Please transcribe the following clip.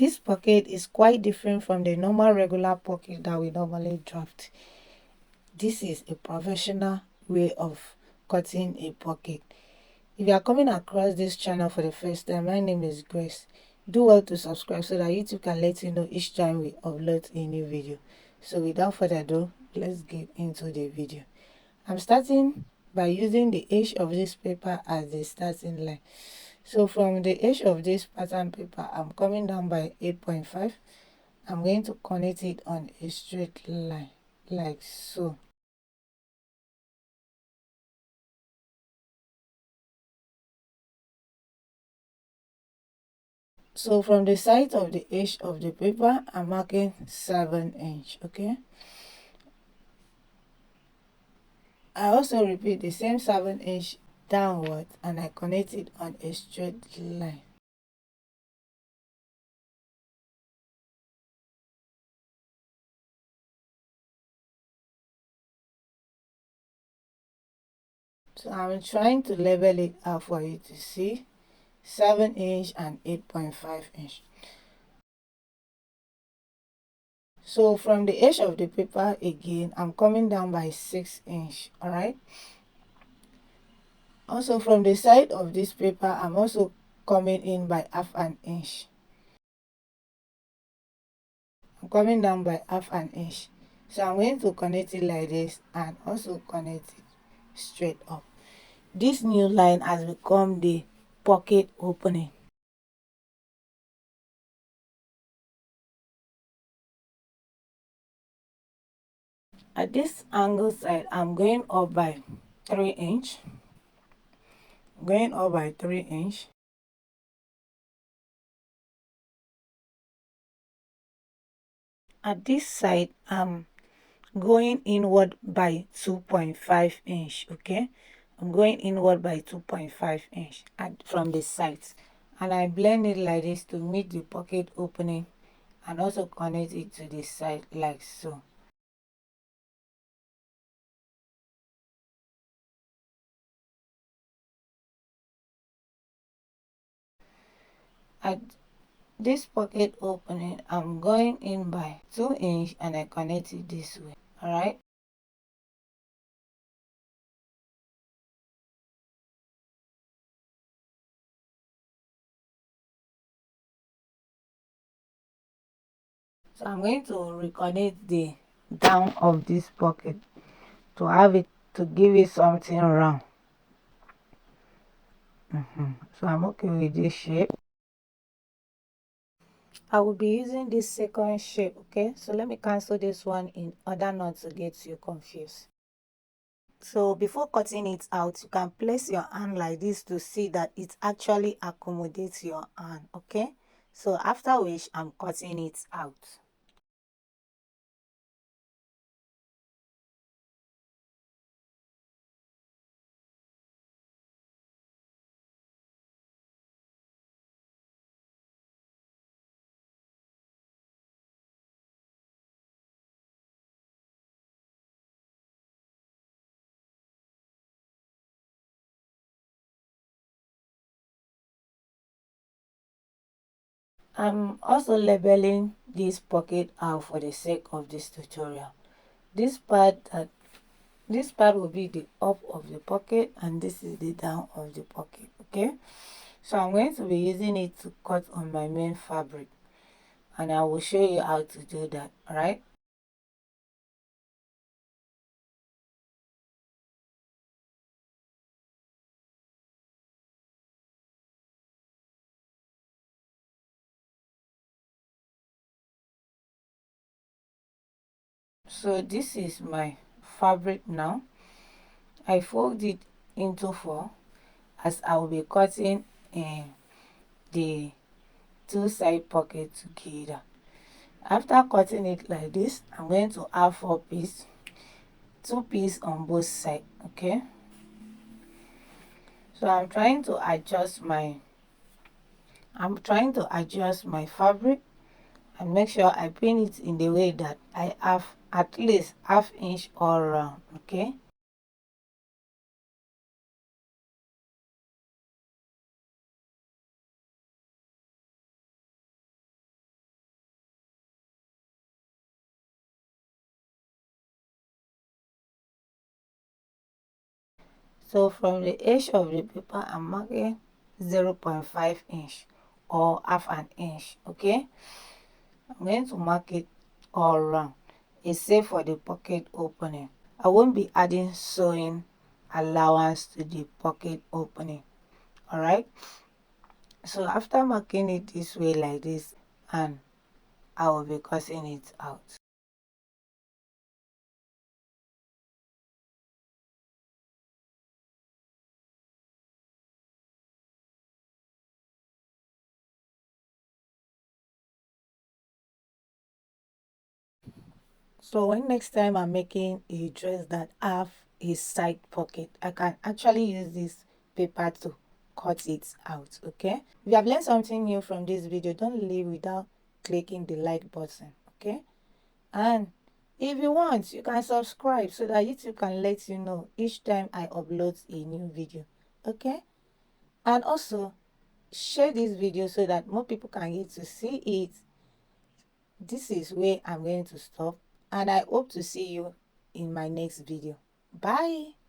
this pocket is quite different from the normal regular pocket that we normally draft. This is a professional way of cutting a pocket. If you are coming across this channel for the first time, my name is Grace. Do well to subscribe so that YouTube can let you know each time we upload a new video. So without further ado, let's get into the video. I'm starting by using the edge of this paper as the starting line. So from the edge of this pattern paper, I'm coming down by 8.5. I'm going to connect it on a straight line like so. So from the side of the edge of the paper, I'm marking 7 inch. Okay. I also repeat the same 7 inch downward and I connect it on a straight line. So I'm trying to level it out for you to see 7 inch and 8.5 inch. So from the edge of the paper again, I'm coming down by 6 inch. Alright. Also from the side of this paper, I'm also coming in by half an inch. I'm coming down by half an inch. So I'm going to connect it like this and also connect it straight up. This new line has become the pocket opening. At this angle side, I'm going up by 3 inch. Going up by 3 inch. At this side, I'm going inward by 2.5 inch. Okay, I'm going inward by 2.5 inch from the sides, and I blend it like this to meet the pocket opening and also connect it to the side like so. At this pocket opening, I'm going in by 2 inch and I connect it this way. Alright. So I'm going to reconnect the down of this pocket to have it, to give it something round. So I'm okay with this shape. I will be using this second shape. Okay, so let me cancel this one in order not to get you confused. So before cutting it out, you can place your hand like this to see that it actually accommodates your hand. Okay, so after which I'm cutting it out. I'm also labeling this pocket out for the sake of this tutorial. This part will be the up of the pocket and this is the down of the pocket. Okay, so I'm going to be using it to cut on my main fabric and I will show you how to do that. All right. So this is my fabric now. I fold it into 4 as I will be cutting the two side pockets together. After cutting it like this, I'm going to have 4 pieces, 2 pieces on both sides. Okay, so I'm trying to adjust my fabric and make sure I pin it in the way that I have at least ½ inch all around. Okay, So from the edge of the paper, I'm marking 0.5 inch or half an inch. Okay, I'm going to mark it all around except for the pocket opening. I won't be adding sewing allowance to the pocket opening. All right, so after marking it this way like this, and I will be cutting it out. So when next time I'm making a dress that have a side pocket, I can actually use this paper to cut it out. Okay, if you have learned something new from this video, don't leave without clicking the like button. Okay, and if you want, you can subscribe so that YouTube can let you know each time I upload a new video. Okay, and also share this video so that more people can get to see it. This is where I'm going to stop, and I hope to see you in my next video. Bye.